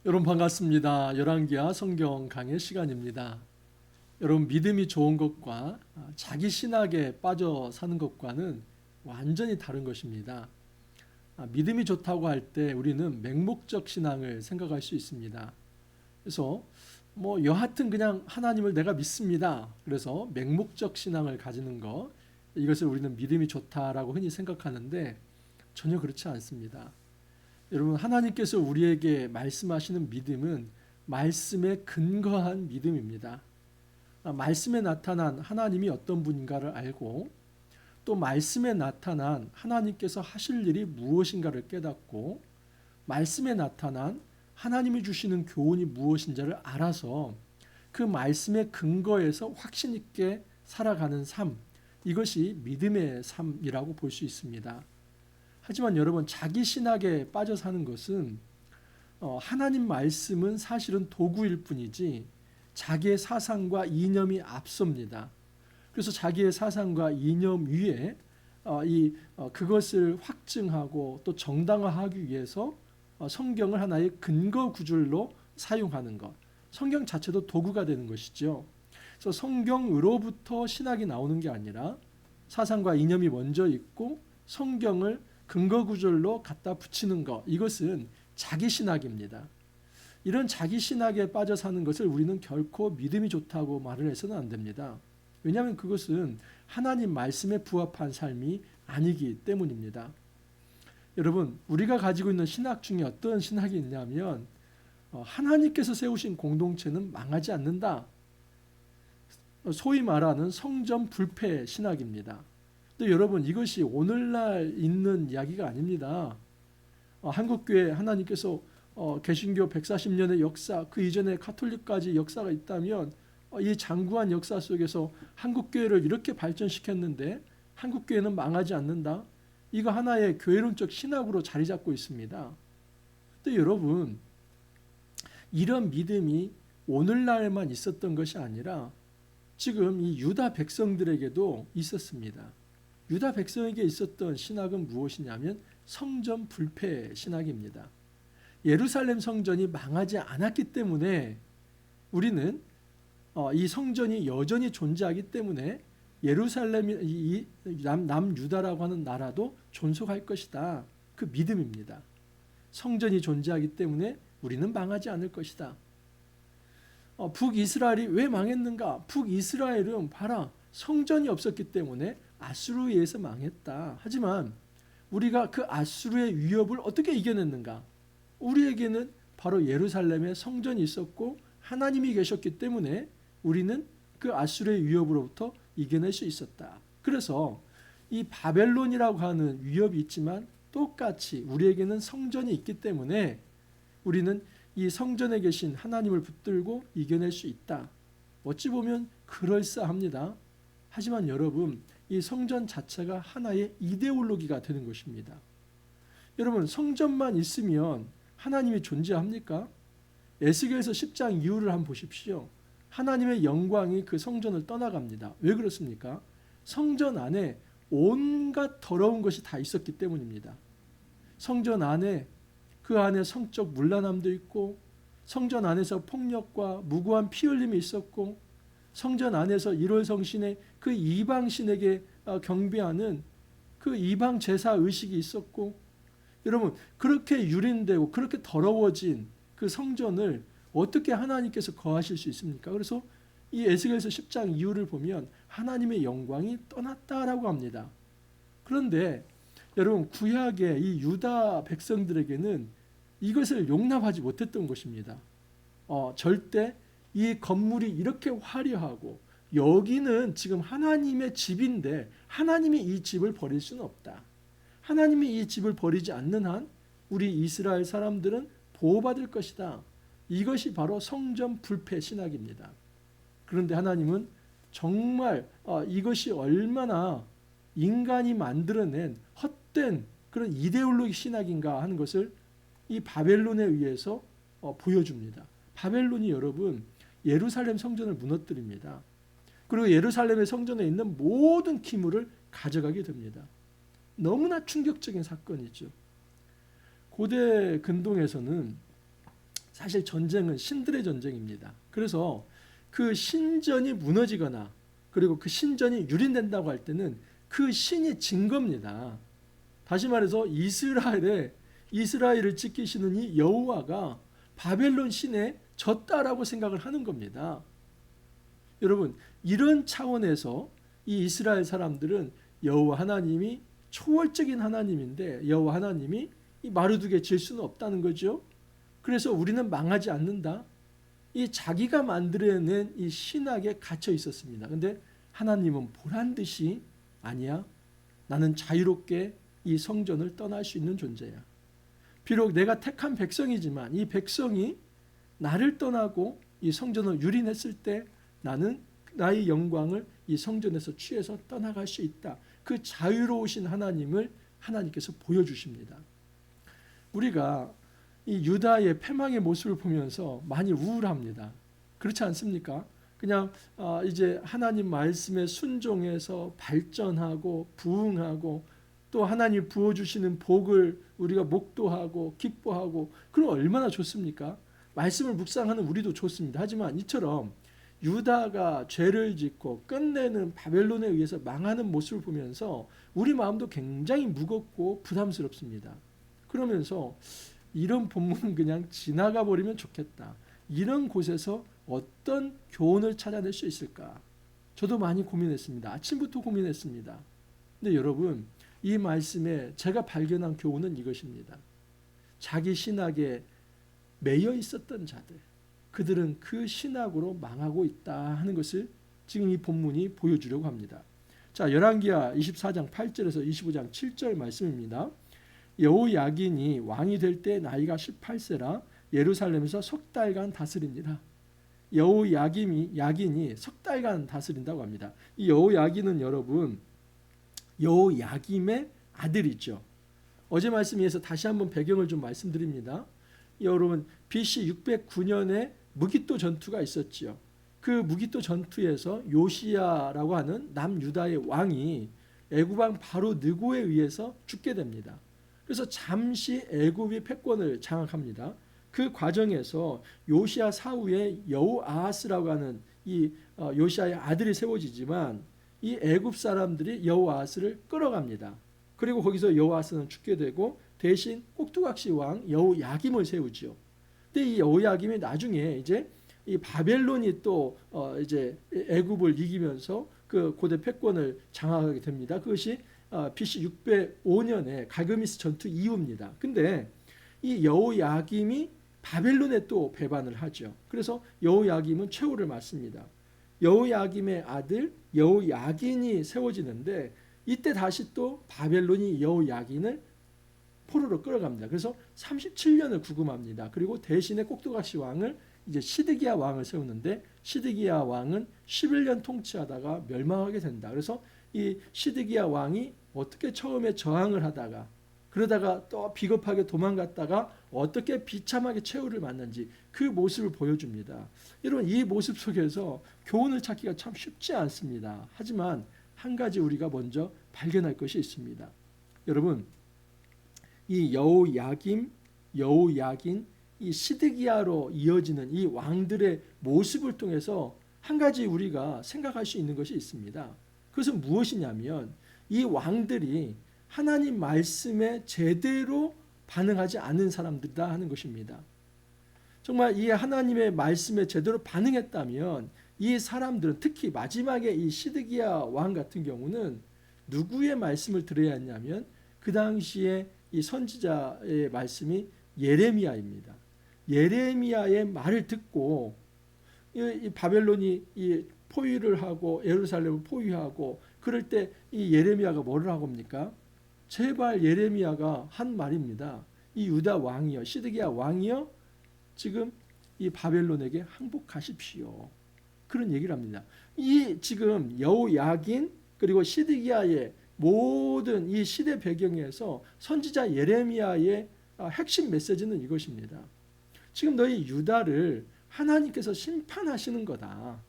여러분 반갑습니다. 열왕기하 성경 강의 시간입니다. 여러분 믿음이 좋은 것과 자기 신학에 빠져 사는 것과는 완전히 다른 것입니다. 믿음이 좋다고 할 때 우리는 맹목적 신앙을 생각할 수 있습니다. 그래서 여하튼 그냥 하나님을 내가 믿습니다. 그래서 맹목적 신앙을 가지는 것, 이것을 우리는 믿음이 좋다라고 흔히 생각하는데 전혀 그렇지 않습니다. 여러분 하나님께서 우리에게 말씀하시는 믿음은 말씀에 근거한 믿음입니다. 말씀에 나타난 하나님이 어떤 분인가를 알고 또 말씀에 나타난 하나님께서 하실 일이 무엇인가를 깨닫고 말씀에 나타난 하나님이 주시는 교훈이 무엇인지를 알아서 그 말씀의 근거에서 확신 있게 살아가는 삶, 이것이 믿음의 삶이라고 볼 수 있습니다. 하지만 여러분 자기 신학에 빠져 사는 것은 하나님 말씀은 사실은 도구일 뿐이지 자기의 사상과 이념이 앞섭니다. 그래서 자기의 사상과 이념 위에 그것을 확증하고 또 정당화하기 위해서 성경을 하나의 근거 구절로 사용하는 것. 성경 자체도 도구가 되는 것이죠. 그래서 성경으로부터 신학이 나오는 게 아니라 사상과 이념이 먼저 있고 성경을 근거 구절로 갖다 붙이는 것, 이것은 자기 신학입니다. 이런 자기 신학에 빠져 사는 것을 우리는 결코 믿음이 좋다고 말을 해서는 안 됩니다. 왜냐하면 그것은 하나님 말씀에 부합한 삶이 아니기 때문입니다. 여러분, 우리가 가지고 있는 신학 중에 어떤 신학이 있냐면 하나님께서 세우신 공동체는 망하지 않는다. 소위 말하는 성전 불패 신학입니다. 근데 여러분 이것이 오늘날 있는 이야기가 아닙니다. 한국교회 하나님께서 개신교 140년의 역사, 그 이전에 가톨릭까지 역사가 있다면 이 장구한 역사 속에서 한국교회를 이렇게 발전시켰는데 한국교회는 망하지 않는다. 이거 하나의 교회론적 신학으로 자리 잡고 있습니다. 근데 여러분 이런 믿음이 오늘날에만 있었던 것이 아니라 지금 이 유다 백성들에게도 있었습니다. 유다 백성에게 있었던 신학은 무엇이냐면 성전 불패 신학입니다. 예루살렘 성전이 망하지 않았기 때문에 우리는 이 성전이 여전히 존재하기 때문에 예루살렘이 남유다라고 하는 나라도 존속할 것이다. 그 믿음입니다. 성전이 존재하기 때문에 우리는 망하지 않을 것이다. 북이스라엘이 왜 망했는가? 북이스라엘은 봐라, 성전이 없었기 때문에 아수르에 의해서 망했다. 하지만 우리가 그 아수르의 위협을 어떻게 이겨냈는가? 우리에게는 바로 예루살렘에 성전이 있었고 하나님이 계셨기 때문에 우리는 그 아수르의 위협으로부터 이겨낼 수 있었다. 그래서 이 바벨론이라고 하는 위협이 있지만 똑같이 우리에게는 성전이 있기 때문에 우리는 이 성전에 계신 하나님을 붙들고 이겨낼 수 있다. 어찌 보면 그럴싸합니다. 하지만 여러분 이 성전 자체가 하나의 이데올로기가 되는 것입니다. 여러분 성전만 있으면 하나님이 존재합니까? 에스겔서 10장 이후를 한번 보십시오. 하나님의 영광이 그 성전을 떠나갑니다. 왜 그렇습니까? 성전 안에 온갖 더러운 것이 다 있었기 때문입니다. 성전 안에 그 안에 성적 문란함도 있고 성전 안에서 폭력과 무고한 피 흘림이 있었고 성전 안에서 1월 성신의 그 이방 신에게 경배하는 그 이방 제사 의식이 있었고 여러분 그렇게 유린되고 그렇게 더러워진 그 성전을 어떻게 하나님께서 거하실 수 있습니까? 그래서 이 에스겔서 10장 이후를 보면 하나님의 영광이 떠났다라고 합니다. 그런데 여러분 구약의 이 유다 백성들에게는 이것을 용납하지 못했던 것입니다. 절대 이 건물이 이렇게 화려하고 여기는 지금 하나님의 집인데 하나님이 이 집을 버릴 수는 없다. 하나님이 이 집을 버리지 않는 한 우리 이스라엘 사람들은 보호받을 것이다. 이것이 바로 성전 불패 신학입니다. 그런데 하나님은 정말 이것이 얼마나 인간이 만들어낸 헛된 그런 이데올로기 신학인가 하는 것을 이 바벨론에 의해서 보여줍니다. 바벨론이 여러분 예루살렘 성전을 무너뜨립니다. 그리고 예루살렘의 성전에 있는 모든 기물을 가져가게 됩니다. 너무나 충격적인 사건이죠. 고대 근동에서는 사실 전쟁은 신들의 전쟁입니다. 그래서 그 신전이 무너지거나 그리고 그 신전이 유린된다고 할 때는 그 신이 진 겁니다. 다시 말해서 이스라엘을 지키시는 이 여호와가 바벨론 신에 졌다라고 생각을 하는 겁니다. 여러분, 이런 차원에서 이 이스라엘 사람들은 여호와 하나님이 초월적인 하나님인데 여호와 하나님이 이 마르두게 질 수는 없다는 거죠. 그래서 우리는 망하지 않는다. 이 자기가 만들어낸 이 신학에 갇혀 있었습니다. 근데 하나님은 보란 듯이 아니야. 나는 자유롭게 이 성전을 떠날 수 있는 존재야. 비록 내가 택한 백성이지만 이 백성이 나를 떠나고 이 성전을 유린했을 때 나는 나의 영광을 이 성전에서 취해서 떠나갈 수 있다. 그 자유로우신 하나님을 하나님께서 보여주십니다. 우리가 이 유다의 패망의 모습을 보면서 많이 우울합니다. 그렇지 않습니까? 그냥 이제 하나님 말씀에 순종해서 발전하고 부응하고 또 하나님 부어주시는 복을 우리가 목도하고 기뻐하고 그럼 얼마나 좋습니까? 말씀을 묵상하는 우리도 좋습니다. 하지만 이처럼 유다가 죄를 짓고 끝내는 바벨론에 의해서 망하는 모습을 보면서 우리 마음도 굉장히 무겁고 부담스럽습니다. 그러면서 이런 본문은 그냥 지나가 버리면 좋겠다. 이런 곳에서 어떤 교훈을 찾아낼 수 있을까? 저도 많이 고민했습니다. 아침부터 고민했습니다. 근데 여러분, 이 말씀에 제가 발견한 교훈은 이것입니다. 자기 신학에 매여 있었던 자들, 그들은 그 신학으로 망하고 있다 하는 것을 지금 이 본문이 보여주려고 합니다. 자, 열왕기하 24장 8절에서 25장 7절 말씀입니다. 여호야긴이 왕이 될 때 나이가 18세라 예루살렘에서 석 달간 다스립니다. 야긴이 석 달간 다스린다고 합니다. 이 여호야긴은 여러분 여호야김의 아들이죠. 어제 말씀에서 다시 한번 배경을 좀 말씀드립니다. 여러분 BC 609년에 무기또 전투가 있었지요. 그 무기또 전투에서 요시야라고 하는 남유다의 왕이 애굽 왕 바로 느고에 의해서 죽게 됩니다. 그래서 잠시 애굽이 패권을 장악합니다. 그 과정에서 요시야 사후에 여호아하스라고 하는 이 요시야의 아들이 세워지지만 이 애굽 사람들이 여호아하스를 끌어갑니다. 그리고 거기서 여호아하스는 죽게 되고 대신 꼭두각시 왕 여호야김을 세우지요. 근데 이 여호야김이 나중에 이제 이 바벨론이 또 이제 애굽을 이기면서 그 고대 패권을 장악하게 됩니다. 그것이 BC 605년에 갈그미스 전투 이후입니다. 근데 이 여호야김이 바벨론에 또 배반을 하죠. 그래서 여호야김은 최후를 맞습니다. 여호야김의 아들 여호야긴이 세워지는데 이때 다시 또 바벨론이 여호야긴을 포로로 끌어갑니다. 그래서 37년을 구금합니다. 그리고 대신에 꼭두각시 왕을 이제 시드기야 왕을 세우는데 시드기야 왕은 11년 통치하다가 멸망하게 된다. 그래서 이 시드기야 왕이 어떻게 처음에 저항을 하다가 그러다가 또 비겁하게 도망갔다가 어떻게 비참하게 최후를 맞는지 그 모습을 보여줍니다. 여러분 이 모습 속에서 교훈을 찾기가 참 쉽지 않습니다. 하지만 한 가지 우리가 먼저 발견할 것이 있습니다. 여러분 이 여호야긴, 이 시드기야로 이어지는 이 왕들의 모습을 통해서 한 가지 우리가 생각할 수 있는 것이 있습니다. 그것은 무엇이냐면 이 왕들이 하나님 말씀에 제대로 반응하지 않은 사람들이다 하는 것입니다. 정말 이 하나님의 말씀에 제대로 반응했다면 이 사람들은 특히 마지막에 이 시드기야 왕 같은 경우는 누구의 말씀을 들어야 했냐면 그 당시에 이 선지자의 말씀이 예레미야입니다. 예레미야의 말을 듣고 이 바벨론이 이 포위를 하고 예루살렘을 포위하고 그럴 때 이 예레미야가 뭐를 하고 합니까? 제발 예레미야가 한 말입니다. 이 유다 왕이여 시드기야 왕이여 지금 이 바벨론에게 항복하십시오. 그런 얘기를 합니다. 이 지금 여호야긴 그리고 시드기야의 모든 이 시대 배경에서 선지자 예레미야의 핵심 메시지는 이것입니다. 지금 너희 유다를 하나님께서 심판하시는 거다.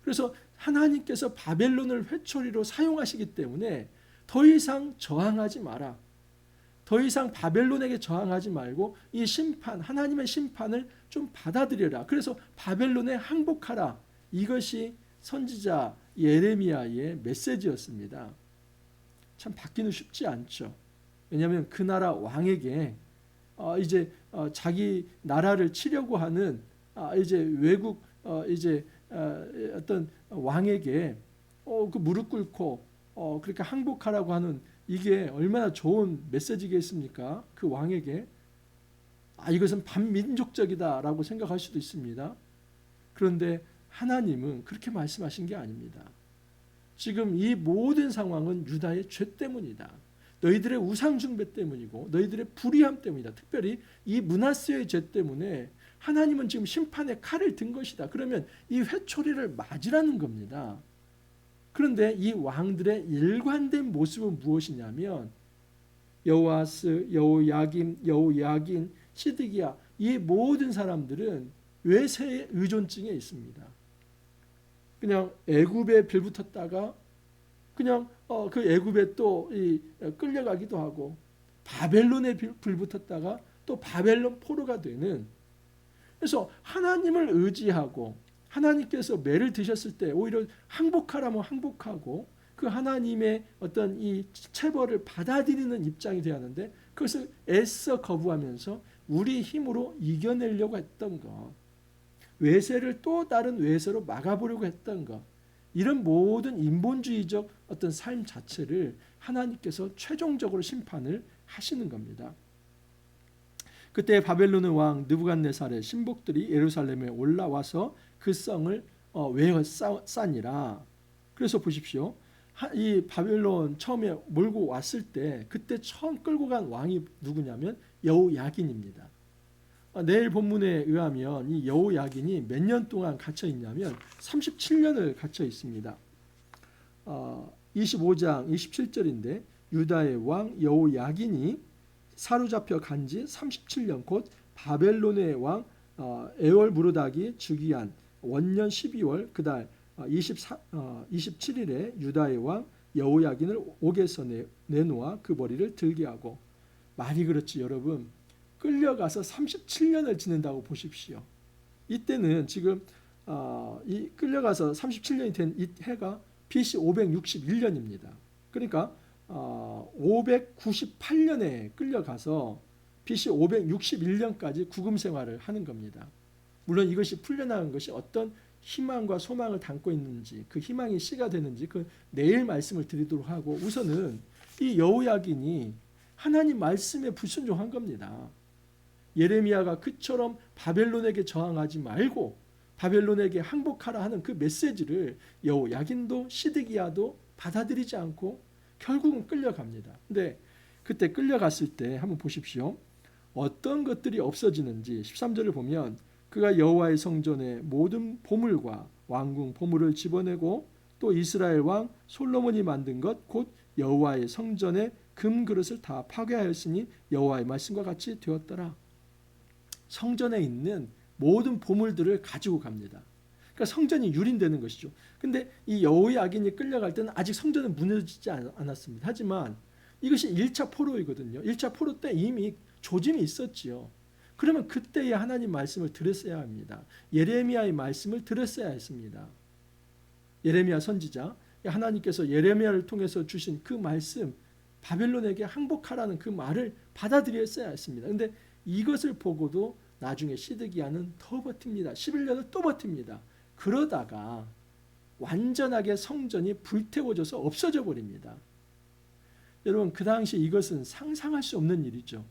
그래서 하나님께서 바벨론을 회초리로 사용하시기 때문에 더 이상 저항하지 마라. 더 이상 바벨론에게 저항하지 말고 이 심판, 하나님의 심판을 좀 받아들여라. 그래서 바벨론에 항복하라. 이것이 선지자 예레미야의 메시지였습니다. 참 받기는 쉽지 않죠. 왜냐하면 그 나라 왕에게 이제 자기 나라를 치려고 하는 이제 외국 이제 어떤 왕에게 그 무릎 꿇고 그렇게 항복하라고 하는 이게 얼마나 좋은 메시지겠습니까? 그 왕에게 이것은 반민족적이다라고 생각할 수도 있습니다. 그런데 하나님은 그렇게 말씀하신 게 아닙니다. 지금 이 모든 상황은 유다의 죄 때문이다. 너희들의 우상 숭배 때문이고 너희들의 불의함 때문이다. 특별히 이 므낫세의 죄 때문에 하나님은 지금 심판의 칼을 든 것이다. 그러면 이 회초리를 맞으라는 겁니다. 그런데 이 왕들의 일관된 모습은 무엇이냐면 여호아스, 여호야김, 여호야긴, 시드기야 이 모든 사람들은 외세의 의존증에 있습니다. 그냥 애굽에 빌붙었다가 그냥 그 애굽에 또 끌려가기도 하고 바벨론에 빌붙었다가 또 바벨론 포로가 되는, 그래서 하나님을 의지하고 하나님께서 매를 드셨을 때 오히려 항복하라면 항복하고 그 하나님의 어떤 이 체벌을 받아들이는 입장이 되어야 하는데 그것을 애써 거부하면서 우리 힘으로 이겨내려고 했던 것, 외세를 또 다른 외세로 막아보려고 했던 것, 이런 모든 인본주의적 어떤 삶 자체를 하나님께서 최종적으로 심판을 하시는 겁니다. 그때 바벨론의 왕 느부갓네살의 신복들이 예루살렘에 올라와서 그 성을 외워싸니라. 그래서 보십시오. 이 바벨론 처음에 몰고 왔을 때 그때 처음 끌고 간 왕이 누구냐면 여호야긴입니다. 내일 본문에 의하면 이 여호야긴이 몇 년 동안 갇혀 있냐면 37년을 갇혀 있습니다. 25장 27절인데 유다의 왕 여호야긴이 사로잡혀 간지 37년 곧 바벨론의 왕 에월무르닥이 즉위한 원년 12월 그달 27일에 유다의 왕 여호야긴을 옥에서 내놓아 그 머리를 들게 하고, 말이 그렇지 여러분, 끌려가서 37년을 지낸다고 보십시오. 이때는 지금 이 끌려가서 37년이 된 이 해가 BC 561년입니다. 그러니까 598년에 끌려가서 BC 561년까지 구금 생활을 하는 겁니다. 물론 이것이 풀려나간 것이 어떤 희망과 소망을 담고 있는지, 그 희망이 씨가 되는지 그 내일 말씀을 드리도록 하고, 우선은 이 여호야긴이 하나님 말씀에 불순종한 겁니다. 예레미야가 그처럼 바벨론에게 저항하지 말고 바벨론에게 항복하라 하는 그 메시지를 여호야긴도 시드기야도 받아들이지 않고 결국은 끌려갑니다. 근데 그때 끌려갔을 때 한번 보십시오. 어떤 것들이 없어지는지 13절을 보면 그가 여호와의 성전의 모든 보물과 왕궁 보물을 집어내고 또 이스라엘 왕 솔로몬이 만든 것 곧 여호와의 성전의 금 그릇을 다 파괴하였으니 여호와의 말씀과 같이 되었더라. 성전에 있는 모든 보물들을 가지고 갑니다. 그러니까 성전이 유린되는 것이죠. 근데 이 여호야긴이 끌려갈 때는 아직 성전은 무너지지 않았습니다. 하지만 이것이 1차 포로이거든요. 1차 포로 때 이미 조짐이 있었지요. 그러면 그때의 하나님 말씀을 들었어야 합니다. 예레미야의 말씀을 들었어야 했습니다. 예레미야 선지자, 하나님께서 예레미야를 통해서 주신 그 말씀, 바벨론에게 항복하라는 그 말을 받아들였어야 했습니다. 그런데 이것을 보고도 나중에 시드기야는 더 버팁니다. 11년을 또 버팁니다. 그러다가 완전하게 성전이 불태워져서 없어져 버립니다. 여러분, 그 당시 이것은 상상할 수 없는 일이죠.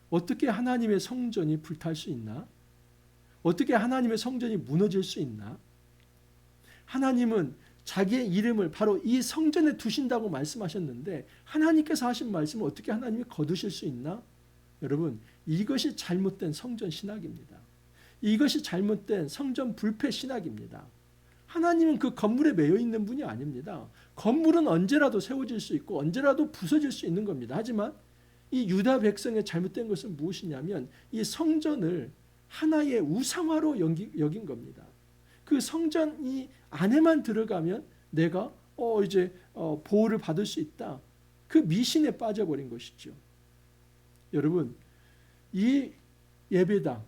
어떻게 하나님의 성전이 불탈 수 있나? 어떻게 하나님의 성전이 무너질 수 있나? 하나님은 자기의 이름을 바로 이 성전에 두신다고 말씀하셨는데 하나님께서 하신 말씀을 어떻게 하나님이 거두실 수 있나? 여러분, 이것이 잘못된 성전 신학입니다. 이것이 잘못된 성전 불패 신학입니다. 하나님은 그 건물에 매여 있는 분이 아닙니다. 건물은 언제라도 세워질 수 있고 언제라도 부서질 수 있는 겁니다. 하지만 이 유다 백성의 잘못된 것은 무엇이냐면 이 성전을 하나의 우상화로 여긴 겁니다. 그 성전 이 안에만 들어가면 내가 이제 보호를 받을 수 있다. 그 미신에 빠져버린 것이죠. 여러분, 이 예배당,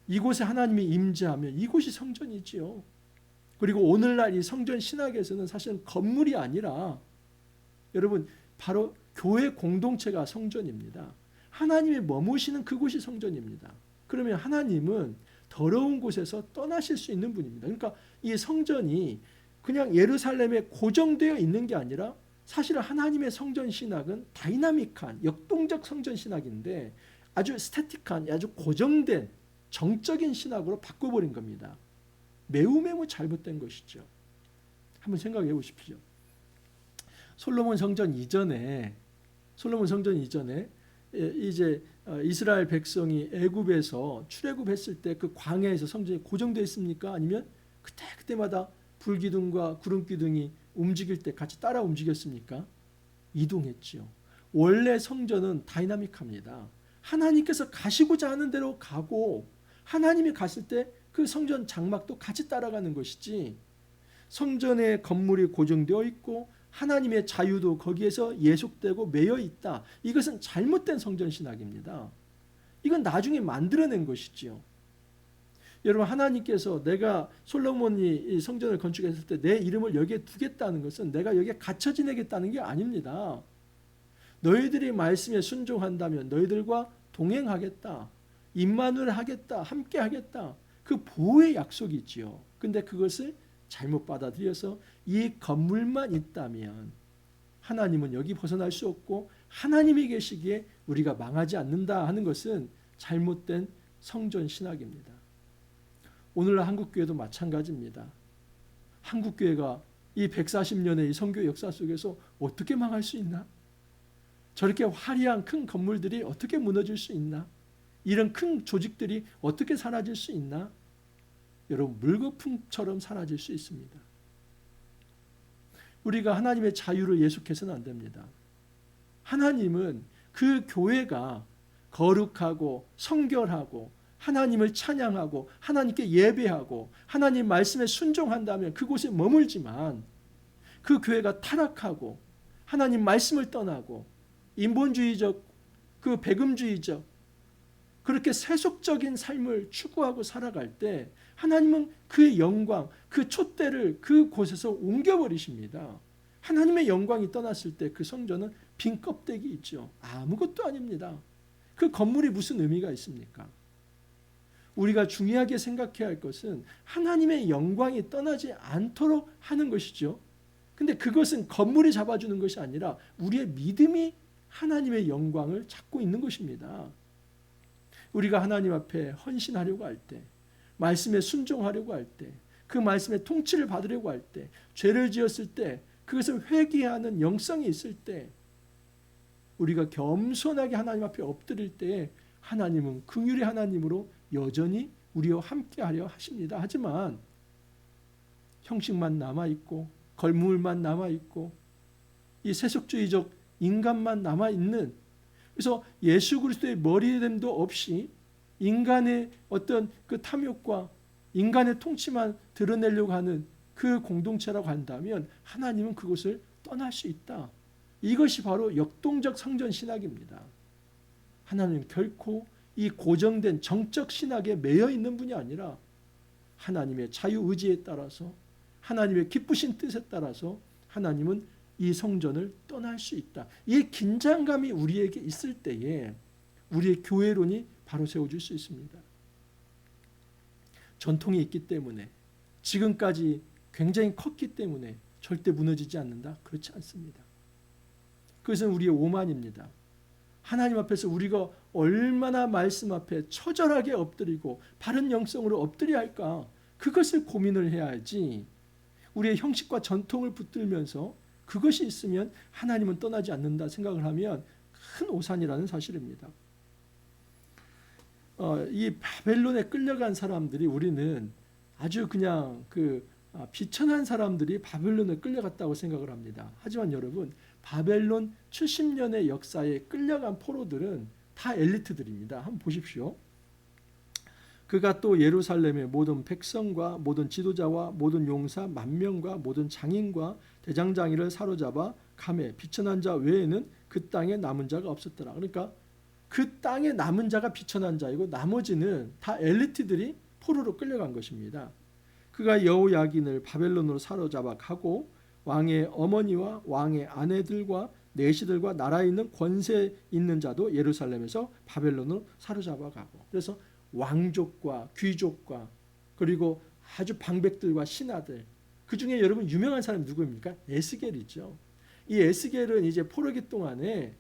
이곳에 하나님이 임재하면 이곳이 성전이지요. 그리고 오늘날 이 성전 신학에서는 사실은 건물이 아니라 여러분 바로 교회 공동체가 성전입니다. 하나님이 머무시는 그곳이 성전입니다. 그러면 하나님은 더러운 곳에서 떠나실 수 있는 분입니다. 그러니까 이 성전이 그냥 예루살렘에 고정되어 있는 게 아니라 사실은 하나님의 성전 신학은 다이나믹한 역동적 성전 신학인데 아주 스태틱한 아주 고정된 정적인 신학으로 바꿔버린 겁니다. 매우 잘못된 것이죠. 한번 생각해 보십시오. 솔로몬 성전 이전에 이제 이스라엘 백성이 애굽에서 출애굽했을 때 그 광야에서 성전이 고정되어 있습니까? 아니면 그때마다 불기둥과 구름기둥이 움직일 때 같이 따라 움직였습니까? 이동했지요. 원래 성전은 다이나믹합니다. 하나님께서 가시고자 하는 대로 가고 하나님이 갔을 때 그 성전 장막도 같이 따라가는 것이지, 성전의 건물이 고정되어 있고 하나님의 자유도 거기에서 예속되고 매여 있다. 이것은 잘못된 성전 신학입니다. 이건 나중에 만들어낸 것이지요. 여러분, 하나님께서 내가 솔로몬이 이 성전을 건축했을 때 내 이름을 여기에 두겠다는 것은 내가 여기에 갇혀 지내겠다는 게 아닙니다. 너희들이 말씀에 순종한다면 너희들과 동행하겠다. 임마누엘 하겠다. 함께 하겠다. 그 보호의 약속이 있지요. 근데 그것을 잘못 받아들여서 이 건물만 있다면 하나님은 여기 벗어날 수 없고 하나님이 계시기에 우리가 망하지 않는다 하는 것은 잘못된 성전 신학입니다. 오늘날 한국교회도 마찬가지입니다. 한국교회가 이 140년의 이 선교 역사 속에서 어떻게 망할 수 있나? 저렇게 화려한 큰 건물들이 어떻게 무너질 수 있나? 이런 큰 조직들이 어떻게 사라질 수 있나? 여러분, 물거품처럼 사라질 수 있습니다. 우리가 하나님의 자유를 예속해서는 안 됩니다. 하나님은 그 교회가 거룩하고 성결하고 하나님을 찬양하고 하나님께 예배하고 하나님 말씀에 순종한다면 그곳에 머물지만, 그 교회가 타락하고 하나님 말씀을 떠나고 인본주의적, 그 배금주의적 그렇게 세속적인 삶을 추구하고 살아갈 때 하나님은 그의 영광, 그 촛대를 그곳에서 옮겨버리십니다. 하나님의 영광이 떠났을 때 그 성전은 빈 껍데기 있죠. 아무것도 아닙니다. 그 건물이 무슨 의미가 있습니까? 우리가 중요하게 생각해야 할 것은 하나님의 영광이 떠나지 않도록 하는 것이죠. 근데 그것은 건물이 잡아주는 것이 아니라 우리의 믿음이 하나님의 영광을 잡고 있는 것입니다. 우리가 하나님 앞에 헌신하려고 할 때, 말씀에 순종하려고 할 때, 그 말씀의 통치를 받으려고 할 때, 죄를 지었을 때 그것을 회개하는 영성이 있을 때, 우리가 겸손하게 하나님 앞에 엎드릴 때 하나님은 긍휼의 하나님으로 여전히 우리와 함께하려 하십니다. 하지만 형식만 남아있고 걸물만 남아있고 이 세속주의적 인간만 남아있는, 그래서 예수 그리스도의 머리됨도 없이 인간의 어떤 그 탐욕과 인간의 통치만 드러내려고 하는 그 공동체라고 한다면 하나님은 그것을 떠날 수 있다. 이것이 바로 역동적 성전 신학입니다. 하나님은 결코 이 고정된 정적 신학에 매여 있는 분이 아니라 하나님의 자유의지에 따라서 하나님의 기쁘신 뜻에 따라서 하나님은 이 성전을 떠날 수 있다. 이 긴장감이 우리에게 있을 때에 우리의 교회론이 바로 세워질 수 있습니다. 전통이 있기 때문에, 지금까지 굉장히 컸기 때문에 절대 무너지지 않는다? 그렇지 않습니다. 그것은 우리의 오만입니다. 하나님 앞에서 우리가 얼마나 말씀 앞에 처절하게 엎드리고 바른 영성으로 엎드려야 할까? 그것을 고민을 해야 하지, 우리의 형식과 전통을 붙들면서 그것이 있으면 하나님은 떠나지 않는다 생각을 하면 큰 오산이라는 사실입니다. 이 바벨론에 끌려간 사람들이, 우리는 아주 그냥 비천한 사람들이 바벨론에 끌려갔다고 생각을 합니다. 하지만 여러분, 바벨론 70년의 역사에 끌려간 포로들은 다 엘리트들입니다. 한번 보십시오. 그가 또 예루살렘의 모든 백성과 모든 지도자와 모든 용사 만명과 모든 장인과 대장장이를 사로잡아 감에 비천한 자 외에는 그 땅에 남은 자가 없었더라. 그러니까 그 땅에 남은 자가 비천한 자이고 나머지는 다 엘리트들이 포로로 끌려간 것입니다. 그가 여호야긴을 바벨론으로 사로잡아 가고 왕의 어머니와 왕의 아내들과 내시들과 나라에 있는 권세 있는 자도 예루살렘에서 바벨론으로 사로잡아 가고, 그래서 왕족과 귀족과 그리고 아주 방백들과 신하들, 그 중에 여러분 유명한 사람이 누구입니까? 에스겔이죠. 이 에스겔은 이제 포로기 동안에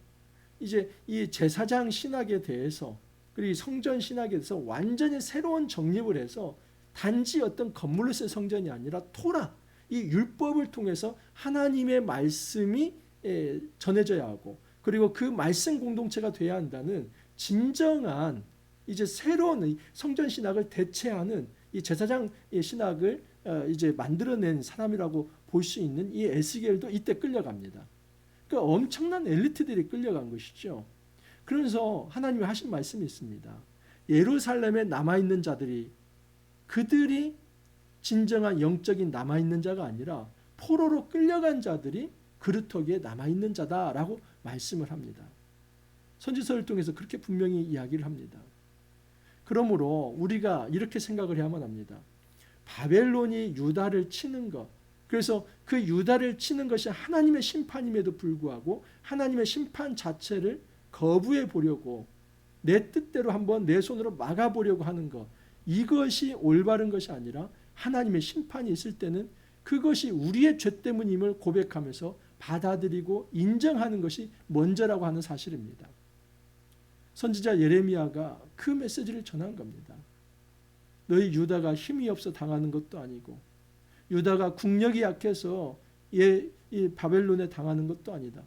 이제 이 제사장 신학에 대해서 그리고 성전 신학에 대해서 완전히 새로운 정립을 해서 단지 어떤 건물로서의 성전이 아니라 토라, 이 율법을 통해서 하나님의 말씀이 전해져야 하고, 그리고 그 말씀 공동체가 돼야 한다는 진정한 이제 새로운 성전 신학을 대체하는 이 제사장 신학을 이제 만들어낸 사람이라고 볼 수 있는 이 에스겔도 이때 끌려갑니다. 그러니까 엄청난 엘리트들이 끌려간 것이죠. 그래서 하나님이 하신 말씀이 있습니다. 예루살렘에 남아있는 자들이, 그들이 진정한 영적인 남아있는 자가 아니라 포로로 끌려간 자들이 그루터기에 남아있는 자다라고 말씀을 합니다. 선지서를 통해서 그렇게 분명히 이야기를 합니다. 그러므로 우리가 이렇게 생각을 해야만 합니다. 바벨론이 유다를 치는 것, 그래서 그 유다를 치는 것이 하나님의 심판임에도 불구하고 하나님의 심판 자체를 거부해 보려고 내 뜻대로 한번 내 손으로 막아보려고 하는 것, 이것이 올바른 것이 아니라 하나님의 심판이 있을 때는 그것이 우리의 죄 때문임을 고백하면서 받아들이고 인정하는 것이 먼저라고 하는 사실입니다. 선지자 예레미야가 그 메시지를 전한 겁니다. 너희 유다가 힘이 없어 당하는 것도 아니고 유다가 국력이 약해서 이 바벨론에 당하는 것도 아니다.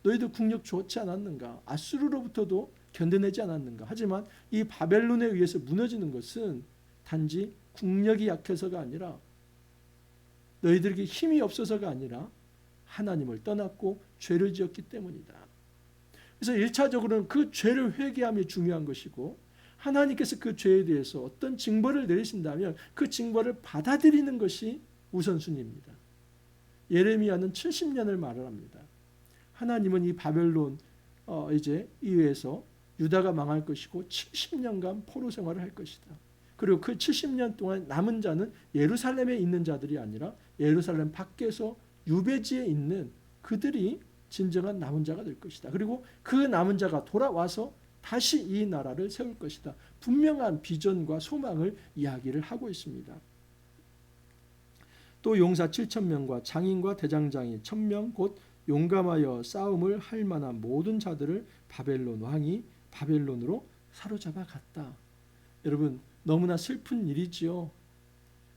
너희도 국력 좋지 않았는가? 아수르로부터도 견뎌내지 않았는가? 하지만 이 바벨론에 의해서 무너지는 것은 단지 국력이 약해서가 아니라 너희들에게 힘이 없어서가 아니라 하나님을 떠났고 죄를 지었기 때문이다. 그래서 1차적으로는 그 죄를 회개함이 중요한 것이고, 하나님께서 그 죄에 대해서 어떤 징벌을 내리신다면 그 징벌을 받아들이는 것이 우선순위입니다. 예레미야는 70년을 말을 합니다. 하나님은 이 바벨론 이제 이후에서 유다가 망할 것이고 70년간 포로 생활을 할 것이다. 그리고 그 70년 동안 남은 자는 예루살렘에 있는 자들이 아니라 예루살렘 밖에서 유배지에 있는 그들이 진정한 남은 자가 될 것이다. 그리고 그 남은 자가 돌아와서 다시 이 나라를 세울 것이다. 분명한 비전과 소망을 이야기를 하고 있습니다. 또 용사 7,000명과 장인과 대장장이 1,000명 곧 용감하여 싸움을 할 만한 모든 자들을 바벨론 왕이 바벨론으로 사로잡아 갔다. 여러분, 너무나 슬픈 일이지요.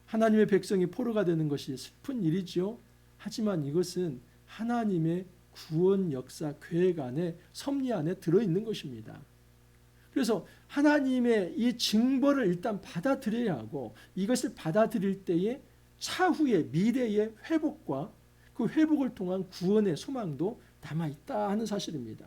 하나님의 백성이 포로가 되는 것이 슬픈 일이지요. 하지만 이것은 하나님의 구원 역사 계획 안에, 섭리 안에 들어있는 것입니다. 그래서 하나님의 이 징벌을 일단 받아들여야 하고, 이것을 받아들일 때에 차후의 미래의 회복과 그 회복을 통한 구원의 소망도 남아있다 하는 사실입니다.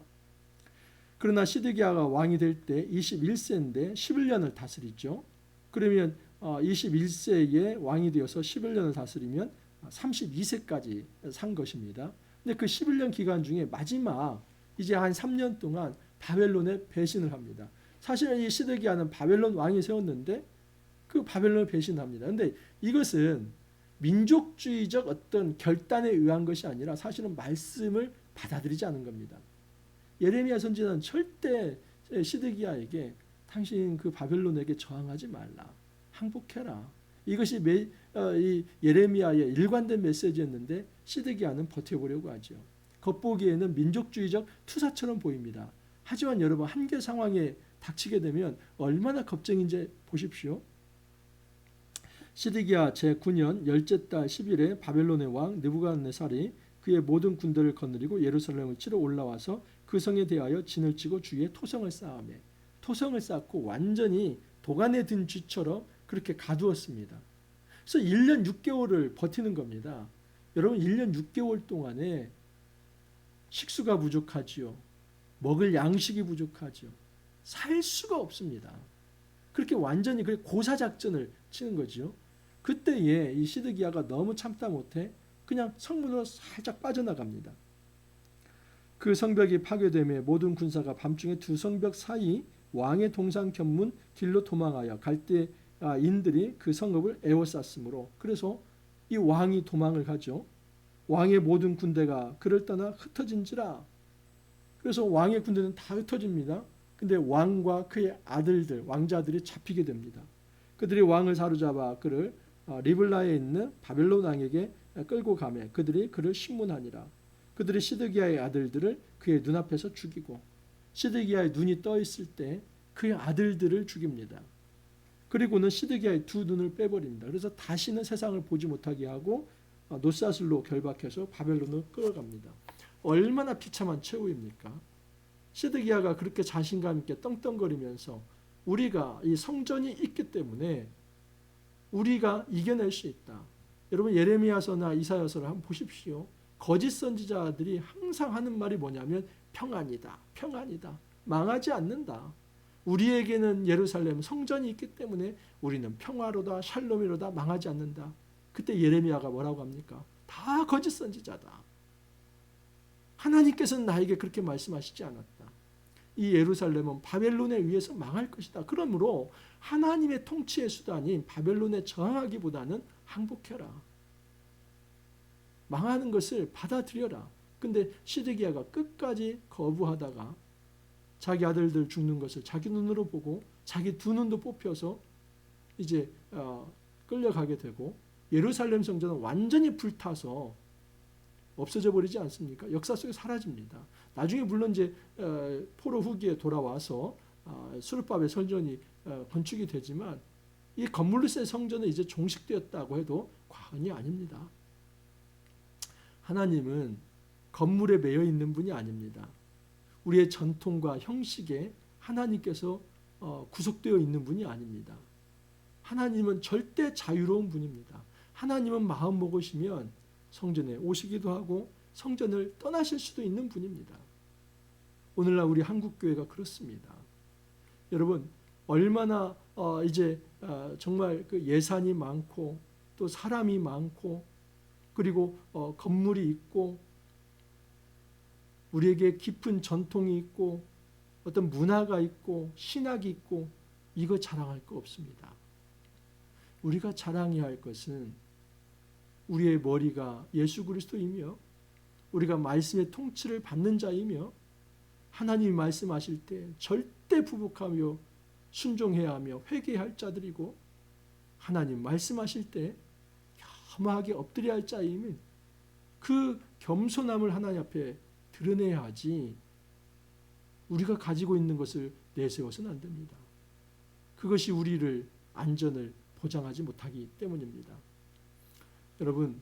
그러나 시드기야가 왕이 될 때 21세인데 11년을 다스리죠. 그러면 21세에 왕이 되어서 11년을 다스리면 32세까지 산 것입니다. 근데 그 11년 기간 중에 마지막 이제 한 3년 동안 바벨론에 배신을 합니다. 사실 이 시드기야는 바벨론 왕이 세웠는데 그 바벨론을 배신합니다. 그런데 이것은 민족주의적 어떤 결단에 의한 것이 아니라 사실은 말씀을 받아들이지 않은 겁니다. 예레미야 선지자는 절대 시드기야에게 당신 그 바벨론에게 저항하지 말라, 항복해라, 이것이 이 예레미야의 일관된 메시지였는데 시드기야는 버텨보려고 하죠. 겉보기에는 민족주의적 투사처럼 보입니다. 하지만 여러분, 한계 상황에 닥치게 되면 얼마나 겁쟁인지 보십시오. 시드기야 제9년 열째 달 10일에 바벨론의 왕 느부갓네살이 그의 모든 군대를 거느리고 예루살렘을 치러 올라와서 그 성에 대하여 진을 치고 주위에 토성을 쌓으며, 토성을 쌓고 완전히 도간에 든 쥐처럼 그렇게 가두었습니다. 그래서 1년 6개월을 버티는 겁니다. 여러분, 1년 6개월 동안에 식수가 부족하지요. 먹을 양식이 부족하지요. 살 수가 없습니다. 그렇게 완전히 고사작전을 치는 거죠. 그때에 이 시드기야가 너무 참다 못해 그냥 성문으로 살짝 빠져나갑니다. 그 성벽이 파괴됨에 모든 군사가 밤중에 두 성벽 사이 왕의 동상 견문 길로 도망하여 갈대인들이 그 성읍을 에워쌌으므로, 그래서 이 왕이 도망을 가죠. 왕의 모든 군대가 그를 떠나 흩어진지라. 그래서 왕의 군대는 다 흩어집니다. 근데 왕과 그의 아들들, 왕자들이 잡히게 됩니다. 그들이 왕을 사로잡아 그를 리블라에 있는 바벨론 왕에게 끌고 가매 그들이 그를 심문하니라. 그들이 시드기야의 아들들을 그의 눈앞에서 죽이고 시드기야의 눈이 떠 있을 때 그의 아들들을 죽입니다. 그리고는 시드기야의 두 눈을 빼버립니다. 그래서 다시는 세상을 보지 못하게 하고 노사슬로 결박해서 바벨론을 끌어갑니다. 얼마나 비참한 최후입니까? 시드기야가 그렇게 자신감 있게 떵떵거리면서 우리가 이 성전이 있기 때문에 우리가 이겨낼 수 있다. 여러분 예레미야서나 이사야서를 한번 보십시오. 거짓 선지자들이 항상 하는 말이 뭐냐면 평안이다. 평안이다. 망하지 않는다. 우리에게는 예루살렘 성전이 있기 때문에 우리는 평화로다. 샬롬이로다. 망하지 않는다. 그때 예레미야가 뭐라고 합니까? 다 거짓 선지자다. 하나님께서는 나에게 그렇게 말씀하시지 않았다. 이 예루살렘은 바벨론에 의해서 망할 것이다. 그러므로 하나님의 통치의 수단인 바벨론에 저항하기보다는 항복해라. 망하는 것을 받아들여라. 근데 시드기야가 끝까지 거부하다가 자기 아들들 죽는 것을 자기 눈으로 보고 자기 두 눈도 뽑혀서 이제 끌려가게 되고 예루살렘 성전은 완전히 불타서 없어져 버리지 않습니까? 역사 속에 사라집니다. 나중에 물론 이제 포로 후기에 돌아와서 수르바벨 성전이 건축이 되지만 이 건물로서의 성전은 이제 종식되었다고 해도 과언이 아닙니다. 하나님은 건물에 매여 있는 분이 아닙니다. 우리의 전통과 형식에 하나님께서 구속되어 있는 분이 아닙니다. 하나님은 절대 자유로운 분입니다. 하나님은 마음 먹으시면 성전에 오시기도 하고 성전을 떠나실 수도 있는 분입니다. 오늘날 우리 한국교회가 그렇습니다. 여러분 얼마나 이제 정말 그 예산이 많고 또 사람이 많고 그리고 건물이 있고 우리에게 깊은 전통이 있고 어떤 문화가 있고 신학이 있고 이거 자랑할 거 없습니다. 우리가 자랑해야 할 것은 우리의 머리가 예수 그리스도이며 우리가 말씀의 통치를 받는 자이며 하나님이 말씀하실 때 절대 부복하며 순종해야 하며 회개할 자들이고 하나님 말씀하실 때 겸허하게 엎드려야 할 자이면 그 겸손함을 하나님 앞에 드러내야 하지 우리가 가지고 있는 것을 내세워서는 안 됩니다. 그것이 우리를 안전을 보장하지 못하기 때문입니다. 여러분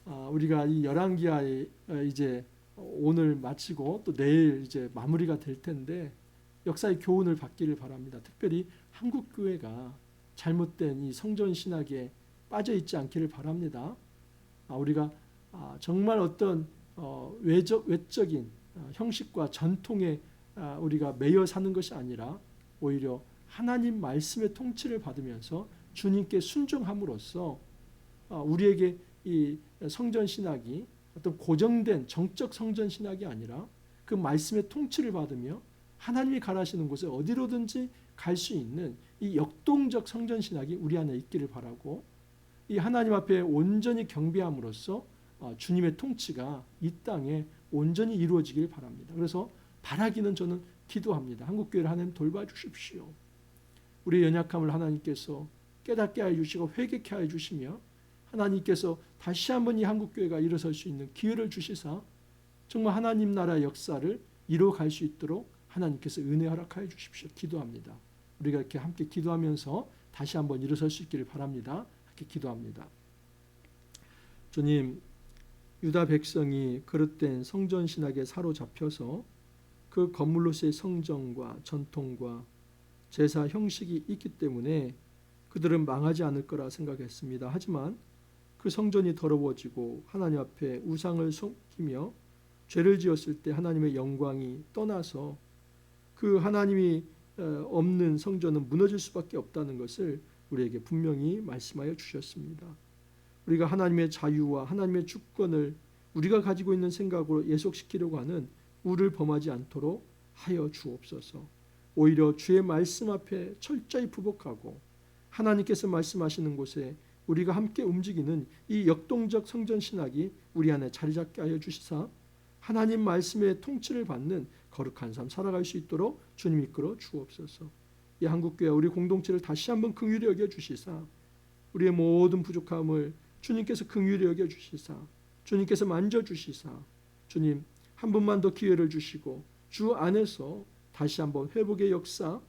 우리가 이 열왕기하에 이제 오늘 마치고 또 내일 이제 마무리가 될 텐데 역사의 교훈을 받기를 바랍니다. 특별히 한국 교회가 잘못된 이 성전 신학에 빠져 있지 않기를 바랍니다. 우리가 정말 어떤 외적인 형식과 전통에 우리가 매여 사는 것이 아니라 오히려 하나님 말씀의 통치를 받으면서 주님께 순종함으로써 우리에게 이 성전 신학이 어떤 고정된 정적 성전 신학이 아니라 그 말씀의 통치를 받으며 하나님이 가라시는 곳에 어디로든지 갈 수 있는 이 역동적 성전 신학이 우리 안에 있기를 바라고 이 하나님 앞에 온전히 경배함으로써 주님의 통치가 이 땅에 온전히 이루어지길 바랍니다. 그래서 바라기는 저는 기도합니다. 한국교회를 하나님 돌봐주십시오. 우리의 연약함을 하나님께서 깨닫게 하여 주시고 회개케 하여 주시며 하나님께서 다시 한번 이 한국교회가 일어설 수 있는 기회를 주시사 정말 하나님 나라의 역사를 이루어갈 수 있도록 하나님께서 은혜 허락하여 주십시오. 기도합니다. 우리가 이렇게 함께 기도하면서 다시 한번 일어설 수 있기를 바랍니다. 함께 기도합니다. 주님, 유다 백성이 그릇된 성전 신학에 사로잡혀서 그 건물로서의 성정과 전통과 제사 형식이 있기 때문에 그들은 망하지 않을 거라 생각했습니다. 하지만 그 성전이 더러워지고 하나님 앞에 우상을 섬기며 죄를 지었을 때 하나님의 영광이 떠나서 그 하나님이 없는 성전은 무너질 수밖에 없다는 것을 우리에게 분명히 말씀하여 주셨습니다. 우리가 하나님의 자유와 하나님의 주권을 우리가 가지고 있는 생각으로 예속시키려고 하는 우를 범하지 않도록 하여 주옵소서. 오히려 주의 말씀 앞에 철저히 부복하고 하나님께서 말씀하시는 곳에 우리가 함께 움직이는 이 역동적 성전 신학이 우리 안에 자리 잡게 하여 주시사 하나님 말씀의 통치를 받는 거룩한 삶 살아갈 수 있도록 주님 이끌어 주옵소서. 이 한국교회 우리 공동체를 다시 한번 긍휼히 여겨 주시사 우리의 모든 부족함을 주님께서 긍휼히 여겨 주시사 주님께서 만져 주시사 주님 한 번만 더 기회를 주시고 주 안에서 다시 한번 회복의 역사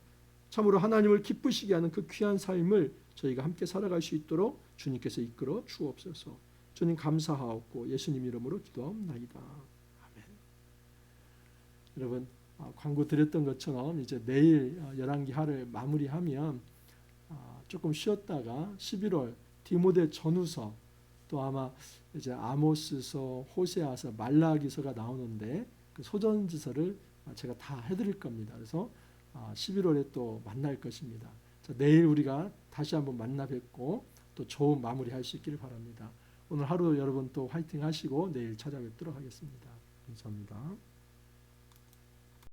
참으로 하나님을 기쁘시게 하는 그 귀한 삶을 저희가 함께 살아갈 수 있도록 주님께서 이끌어 주옵소서. 주님 감사하옵고 예수님 이름으로 기도합나이다. 아멘. 여러분 광고 드렸던 것처럼 이제 내일 열왕기하를 마무리하면 조금 쉬었다가 11월 디모데 전후서 또 아마 이제 아모스서, 호세아서, 말라기서가 나오는데 그 소전지서를 제가 다 해드릴 겁니다. 그래서 11월에 또 만날 것입니다. 자, 내일 우리가 다시 한번 만나 뵙고 또 좋은 마무리할 수 있기를 바랍니다. 오늘 하루 여러분 또 화이팅 하시고 내일 찾아뵙도록 하겠습니다. 감사합니다.